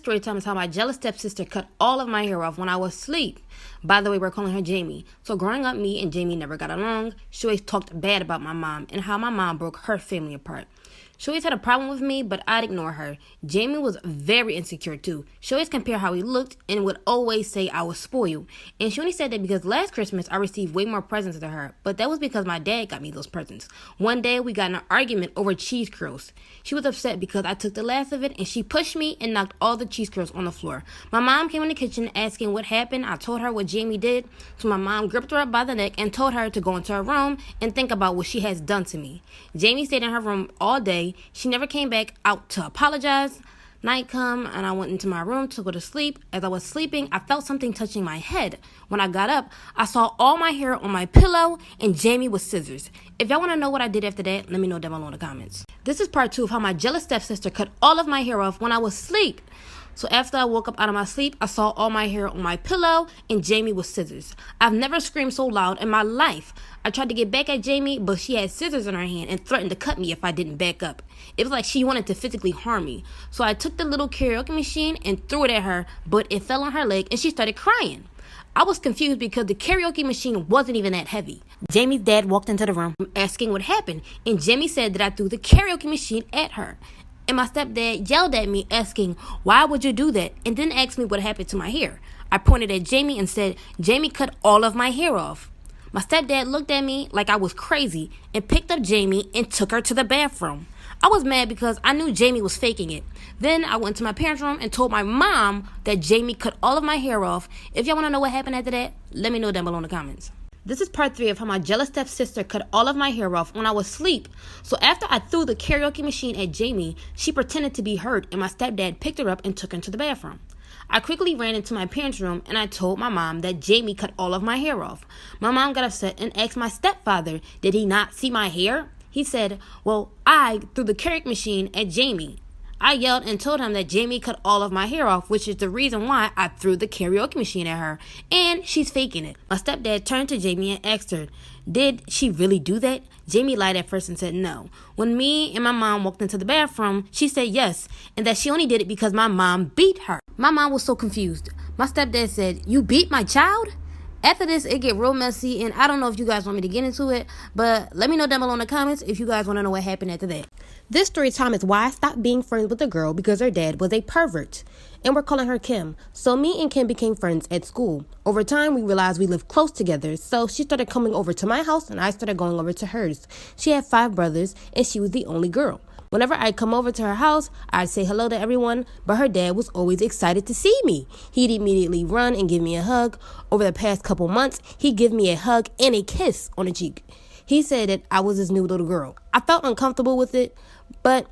story time is how my jealous stepsister cut all of my hair off when I was asleep. By the way, we're calling her Jamie. So growing up, me and Jamie never got along. She always talked bad about my mom and how my mom broke her family apart. She always had a problem with me, but I'd ignore her. Jamie was very insecure too. She always compared how he looked and would always say I was spoiled. And she only said that because last Christmas I received way more presents than her, but that was because my dad got me those presents. One day we got in an argument over cheese curls. She was upset because I took the last of it and she pushed me and knocked all the cheese curls on the floor. My mom came in the kitchen asking what happened. I told her what Jamie did. So my mom gripped her up by the neck and told her to go into her room and think about what she has done to me. Jamie stayed in her room all day. She never came back out to apologize. Night come and I went into my room to go to sleep. As I was sleeping, I felt something touching my head. When I got up, I saw all my hair on my pillow and Jamie with scissors. If y'all want to know what I did after that, let me know down below in the comments. This is part 2 of how my jealous stepsister cut all of my hair off when I was asleep. So after I woke up out of my sleep, I saw all my hair on my pillow and Jamie with scissors. I've never screamed so loud in my life. I tried to get back at Jamie, but she had scissors in her hand and threatened to cut me if I didn't back up. It was like she wanted to physically harm me. So I took the little karaoke machine and threw it at her, but it fell on her leg and she started crying. I was confused because the karaoke machine wasn't even that heavy. Jamie's dad walked into the room asking what happened, and Jamie said that I threw the karaoke machine at her. And my stepdad yelled at me asking, why would you do that? And then asked me what happened to my hair. I pointed at Jamie and said, Jamie cut all of my hair off. My stepdad looked at me like I was crazy and picked up Jamie and took her to the bathroom. I was mad because I knew Jamie was faking it. Then I went to my parents' room and told my mom that Jamie cut all of my hair off. If y'all want to know what happened after that, let me know down below in the comments. This is part 3 of how my jealous stepsister cut all of my hair off when I was asleep. So after I threw the karaoke machine at Jamie, she pretended to be hurt and my stepdad picked her up and took her into the bathroom. I quickly ran into my parents' room and I told my mom that Jamie cut all of my hair off. My mom got upset and asked my stepfather, did he not see my hair? He said, well, I threw the karaoke machine at Jamie. I yelled and told him that Jamie cut all of my hair off, which is the reason why I threw the karaoke machine at her, and she's faking it. My stepdad turned to Jamie and asked her, did she really do that? Jamie lied at first and said no. When me and my mom walked into the bathroom, she said yes, and that she only did it because my mom beat her. My mom was so confused. My stepdad said, you beat my child? After this, it get real messy, and I don't know if you guys want me to get into it, but let me know down below in the comments if you guys want to know what happened after that. This story time is why I stopped being friends with a girl because her dad was a pervert, and we're calling her Kim. So me and Kim became friends at school. Over time, we realized we lived close together, so she started coming over to my house, and I started going over to hers. She had 5 brothers, and she was the only girl. Whenever I'd come over to her house, I'd say hello to everyone, but her dad was always excited to see me. He'd immediately run and give me a hug. Over the past couple months, he'd give me a hug and a kiss on the cheek. He said that I was his new little girl. I felt uncomfortable with it, but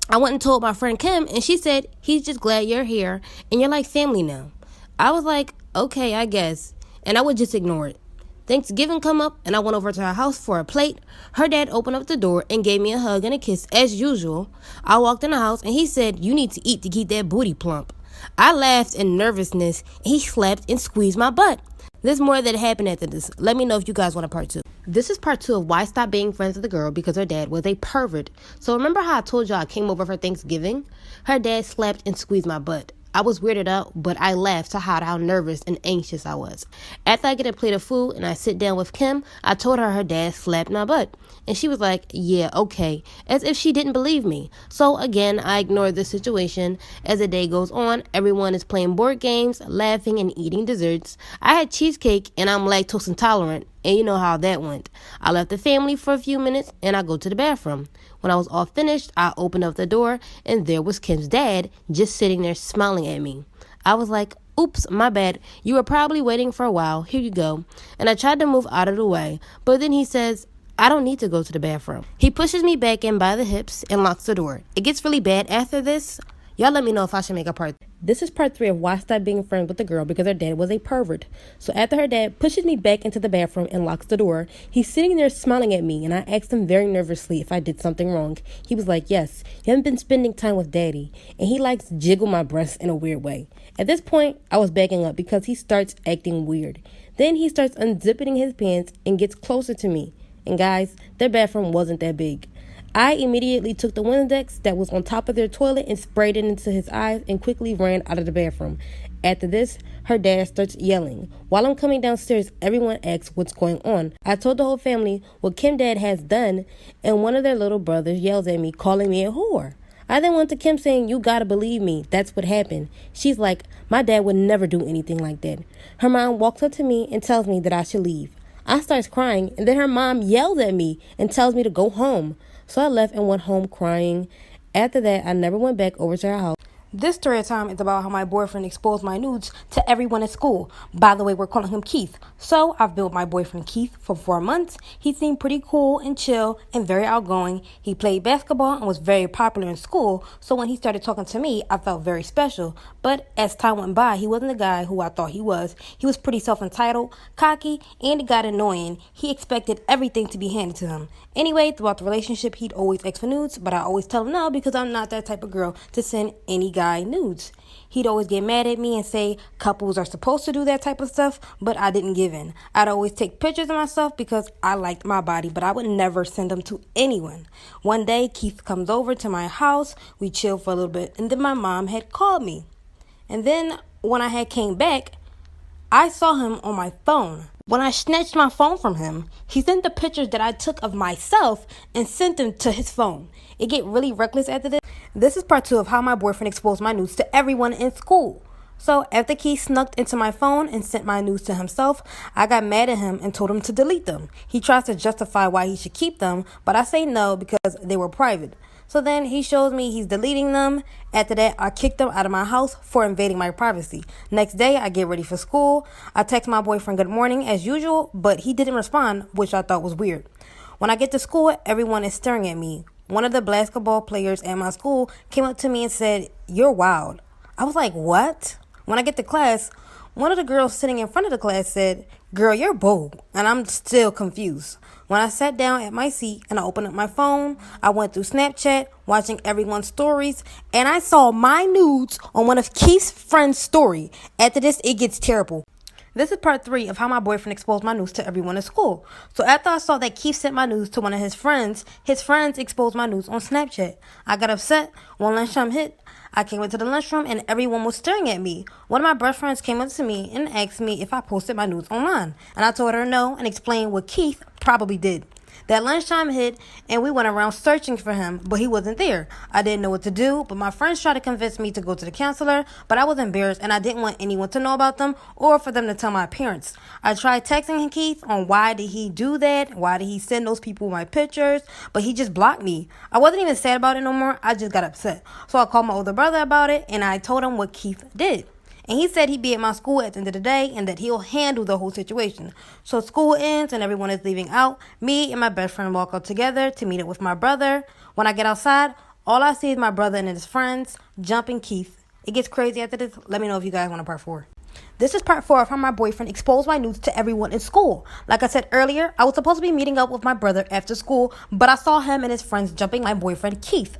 I went and told my friend Kim, and she said, he's just glad you're here, and you're like family now. I was like, okay, I guess, and I would just ignore it. Thanksgiving come up and I went over to her house for a plate. Her dad opened up the door and gave me a hug and a kiss as usual. I walked in the house and he said, you need to eat to keep that booty plump. I laughed in nervousness and he slapped and squeezed my butt. There's more that happened after this. Let me know if you guys want a part 2. This is part 2 of why I stopped being friends with the girl because her dad was a pervert. So remember how I told y'all I came over for Thanksgiving? Her dad slapped and squeezed my butt. I was weirded out, but I laughed to hide how nervous and anxious I was. After I get a plate of food and I sit down with Kim, I told her dad slapped my butt. And she was like, yeah, okay, as if she didn't believe me. So again, I ignored the situation. As the day goes on, everyone is playing board games, laughing, and eating desserts. I had cheesecake and I'm lactose intolerant. And you know how that went. I left the family for a few minutes and I go to the bathroom. When I was all finished, I opened up the door and there was Kim's dad just sitting there smiling at me. I was like, oops, my bad. You were probably waiting for a while. Here you go. And I tried to move out of the way, but then he says, I don't need to go to the bathroom. He pushes me back in by the hips and locks the door. It gets really bad after this. Y'all let me know if I should make a part. This is part 3 of why I stopped being friends with the girl because her dad was a pervert. So after her dad pushes me back into the bathroom and locks the door, he's sitting there smiling at me and I asked him very nervously if I did something wrong. He was like, yes, you haven't been spending time with daddy. And he likes to jiggle my breasts in a weird way. At this point, I was backing up because he starts acting weird. Then he starts unzipping his pants and gets closer to me. And guys, their bathroom wasn't that big. I immediately took the Windex that was on top of their toilet and sprayed it into his eyes and quickly ran out of the bathroom. After this, her dad starts yelling. While I'm coming downstairs, everyone asks what's going on. I told the whole family what Kim dad has done, and one of their little brothers yells at me, calling me a whore. I then went to Kim saying, you gotta believe me, that's what happened. She's like, my dad would never do anything like that. Her mom walks up to me and tells me that I should leave. I starts crying, and then her mom yells at me and tells me to go home. So I left and went home crying. After that, I never went back over to her house. This story time is about how my boyfriend exposed my nudes to everyone at school. By the way, we're calling him Keith. So I've been with my boyfriend Keith for 4 months. He seemed pretty cool and chill and very outgoing. He played basketball and was very popular in school. So when he started talking to me, I felt very special. But as time went by, he wasn't the guy who I thought he was. He was pretty self-entitled, cocky, and it got annoying. He expected everything to be handed to him. Anyway, throughout the relationship, he'd always ask for nudes, but I always tell him no because I'm not that type of girl to send any guy nudes. He'd always get mad at me and say couples are supposed to do that type of stuff, but I didn't give in. I'd always take pictures of myself because I liked my body, but I would never send them to anyone. One day, Keith comes over to my house. We chilled for a little bit, and then my mom had called me. And then when I had came back, I saw him on my phone. When I snatched my phone from him, he sent the pictures that I took of myself and sent them to his phone. It get really reckless after this. This is part 2 of how my boyfriend exposed my nudes to everyone in school. So after Keith snuck into my phone and sent my nudes to himself, I got mad at him and told him to delete them. He tries to justify why he should keep them, but I say no because they were private. So then he shows me he's deleting them. After that, I kicked him out of my house for invading my privacy. Next day, I get ready for school. I text my boyfriend good morning as usual, but he didn't respond, which I thought was weird. When I get to school, everyone is staring at me. One of the basketball players at my school came up to me and said, "You're wild." I was like, what? When I get to class, one of the girls sitting in front of the class said, "Girl, you're bold," and I'm still confused. When I sat down at my seat and I opened up my phone, I went through Snapchat, watching everyone's stories, and I saw my nudes on one of Keith's friend's story. After this, it gets terrible. This is part 3 of how my boyfriend exposed my nudes to everyone at school. So after I saw that Keith sent my nudes to one of his friends exposed my nudes on Snapchat. I got upset. When lunchtime hit, I came into the lunchroom and everyone was staring at me. One of my best friends came up to me and asked me if I posted my nudes online. And I told her no and explained what Keith probably did. That lunchtime hit and we went around searching for him, but he wasn't there. I didn't know what to do, but my friends tried to convince me to go to the counselor, but I was embarrassed and I didn't want anyone to know about them or for them to tell my parents. I tried texting Keith on why did he do that, why did he send those people my pictures, but he just blocked me. I wasn't even sad about it no more, I just got upset. So I called my older brother about it and I told him what Keith did. And he said he'd be at my school at the end of the day and that he'll handle the whole situation. So school ends and everyone is leaving out. Me and my best friend walk out together to meet up with my brother. When I get outside, all I see is my brother and his friends jumping Keith. It gets crazy after this. Let me know if you guys want a part 4. This is part 4 of how my boyfriend exposed my nudes to everyone in school. Like I said earlier, I was supposed to be meeting up with my brother after school, but I saw him and his friends jumping my boyfriend Keith.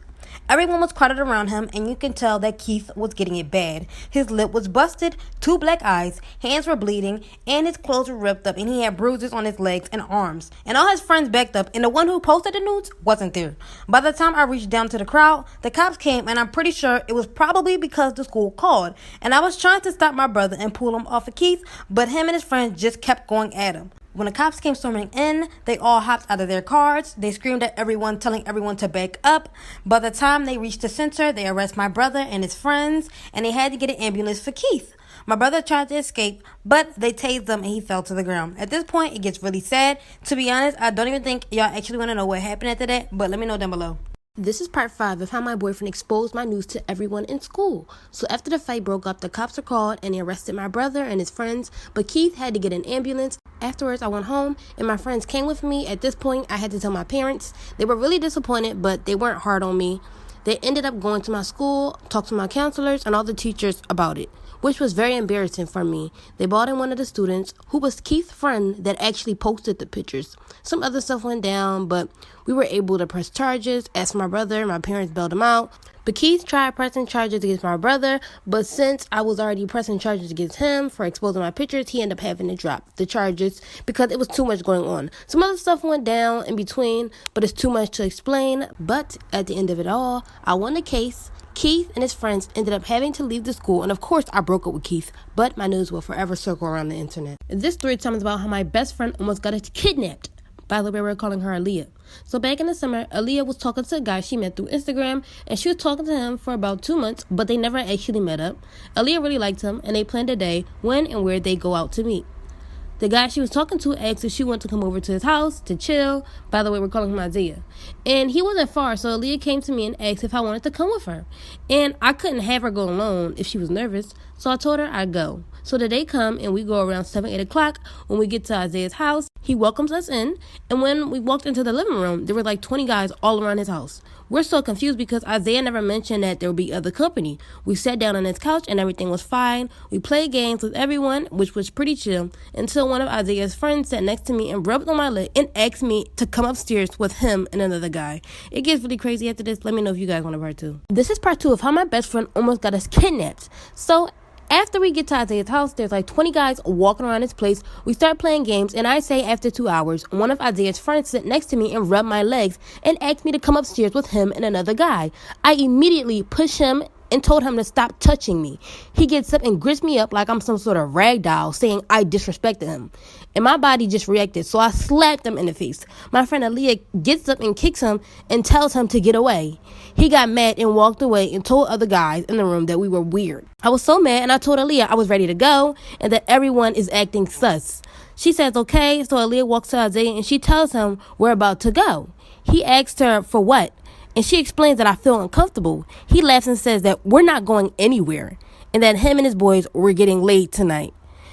Everyone was crowded around him, and you can tell that Keith was getting it bad. His lip was busted, 2 black eyes, hands were bleeding, and his clothes were ripped up, and he had bruises on his legs and arms. And all his friends backed up, and the one who posted the nudes wasn't there. By the time I reached down to the crowd, the cops came, and I'm pretty sure it was probably because the school called. And I was trying to stop my brother and pull him off of Keith, but him and his friends just kept going at him. When the cops came storming in, they all hopped out of their cars. They screamed at everyone, telling everyone to back up. By the time they reached the center, they arrested my brother and his friends, and they had to get an ambulance for Keith. My brother tried to escape, but they tased him and he fell to the ground. At this point, it gets really sad. To be honest, I don't even think y'all actually want to know what happened after that, but let me know down below. This is part 5 of how my boyfriend exposed my news to everyone in school. So after the fight broke up, the cops were called and they arrested my brother and his friends, but Keith had to get an ambulance. Afterwards, I went home and my friends came with me. At this point, I had to tell my parents. They were really disappointed, but they weren't hard on me. They ended up going to my school, talked to my counselors and all the teachers about it. which was very embarrassing for me. They brought in one of the students, who was Keith's friend, that actually posted the pictures. Some other stuff went down, but we were able to press charges. As for my brother, my parents bailed him out. But Keith tried pressing charges against my brother, but since I was already pressing charges against him for exposing my pictures, he ended up having to drop the charges because it was too much going on. Some other stuff went down in between, but it's too much to explain. But at the end of it all, I won the case. Keith and his friends ended up having to leave the school, and of course I broke up with Keith, but my news will forever circle around the internet. This story time is about how my best friend almost got kidnapped. By the way, we're calling her Aaliyah. So back in the summer, Aaliyah was talking to a guy she met through Instagram, and she was talking to him for about 2 months, but they never actually met up. Aaliyah really liked him, and they planned a day when and where they go out to meet. The guy she was talking to asked if she wanted to come over to his house to chill. By the way, we're calling him Isaiah. And he wasn't far, so Aaliyah came to me and asked if I wanted to come with her. And I couldn't have her go alone if she was nervous, so I told her I'd go. So the day come, and we go around 7, 8 o'clock. When we get to Isaiah's house, he welcomes us in. And when we walked into the living room, there were like 20 guys all around his house. We're so confused because Isaiah never mentioned that there would be other company. We sat down on his couch and everything was fine. We played games with everyone, which was pretty chill, until one of Isaiah's friends sat next to me and rubbed on my leg and asked me to come upstairs with him and another guy. It gets really crazy after this. Let me know if you guys want a part 2. This is part 2 of how my best friend almost got us kidnapped. So after we get to Isaiah's house, there's like 20 guys walking around his place. We start playing games, and I say after 2 hours, one of Isaiah's friends sit next to me and rubbed my legs and asked me to come upstairs with him and another guy. I immediately push him and told him to stop touching me. He gets up and grips me up like I'm some sort of rag doll, saying I disrespected him. And my body just reacted, so I slapped him in the face. My friend Aaliyah gets up and kicks him and tells him to get away. He got mad and walked away and told other guys in the room that we were weird. I was so mad, and I told Aaliyah I was ready to go and that everyone is acting sus. She says okay, so Aaliyah walks to Isaiah and she tells him we're about to go. He asks her for what? And she explains that I feel uncomfortable. He laughs and says that we're not going anywhere and that him and his boys were getting laid tonight.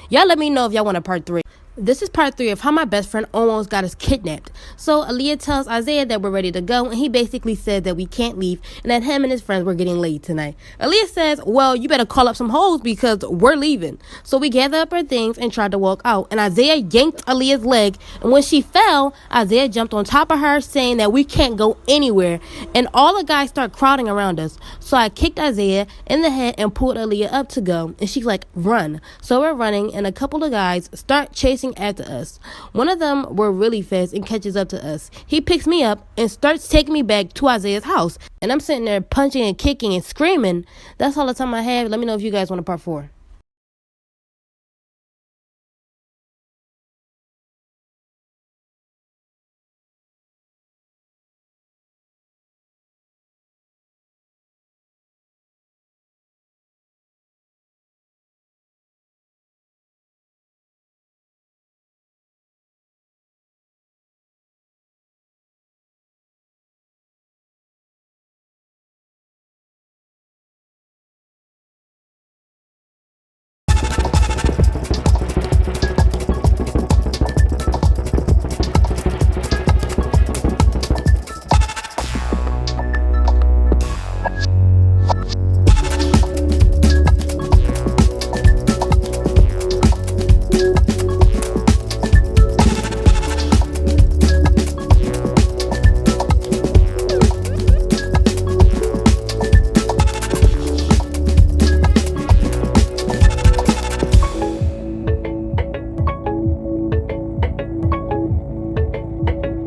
Y'all let me know if y'all want a part 3. This is part 3 of how my best friend almost got us kidnapped. So Aaliyah tells Isaiah that we're ready to go, and he basically said that we can't leave and that him and his friends were getting laid tonight. Aaliyah says, well, you better call up some hoes because we're leaving. So we gather up our things and tried to walk out, and Isaiah yanked Aaliyah's leg, and when she fell, Isaiah jumped on top of her saying that we can't go anywhere, and all the guys start crowding around us. So I kicked Isaiah in the head and pulled Aaliyah up to go, and she's like, run. So we're running, and a couple of guys start chasing after us. One of them were really fast and catches up to us. He picks me up and starts taking me back to Isaiah's house, and I'm sitting there punching and kicking and screaming. That's all the time I have. Let me know if you guys want a part 4.